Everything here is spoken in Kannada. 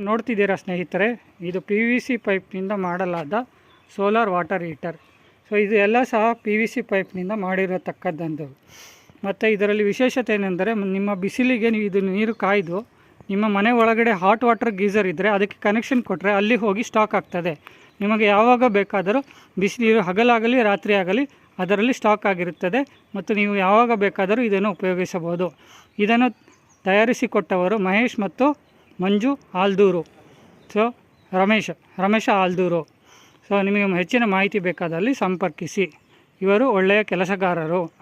ನೋಡ್ತಿದ್ದೀರಾ ಸ್ನೇಹಿತರೆ, ಇದು PVC ಪೈಪ್ನಿಂದ ಮಾಡಲಾದ ಸೋಲಾರ್ ವಾಟರ್ ಹೀಟರ್. ಸೊ ಇದು ಎಲ್ಲ ಸಹ PVC ಪೈಪ್ನಿಂದ ಮಾಡಿರತಕ್ಕದ್ದು. ಮತ್ತು ಇದರಲ್ಲಿ ವಿಶೇಷತೆ ಏನೆಂದರೆ, ನಿಮ್ಮ ಬಿಸಿಲಿಗೆ ನೀವು ಇದು ನೀರು ಕಾಯ್ದು ನಿಮ್ಮ ಮನೆ ಒಳಗಡೆ ಹಾಟ್ ವಾಟರ್ ಗೀಸರ್ ಇದ್ದರೆ ಅದಕ್ಕೆ ಕನೆಕ್ಷನ್ ಕೊಟ್ಟರೆ ಅಲ್ಲಿ ಹೋಗಿ ಸ್ಟಾಕ್ ಆಗ್ತದೆ. ನಿಮಗೆ ಯಾವಾಗ ಬೇಕಾದರೂ ಬಿಸಿನೀರು ಹಗಲಾಗಲಿ ರಾತ್ರಿ ಆಗಲಿ ಅದರಲ್ಲಿ ಸ್ಟಾಕ್ ಆಗಿರುತ್ತದೆ ಮತ್ತು ನೀವು ಯಾವಾಗ ಬೇಕಾದರೂ ಇದನ್ನು ಉಪಯೋಗಿಸಬಹುದು. ಇದನ್ನು ತಯಾರಿಸಿಕೊಟ್ಟವರು ಮಹೇಶ್ ಮತ್ತು ಮಂಜು ಆಲ್ದೂರು. ಸೊ ರಮೇಶ ಆಲ್ದೂರು. ಸೊ ನಿಮಗೆ ಹೆಚ್ಚಿನ ಮಾಹಿತಿ ಬೇಕಾದಲ್ಲಿ ಸಂಪರ್ಕಿಸಿ. ಇವರು ಒಳ್ಳೆಯ ಕೆಲಸಗಾರರು.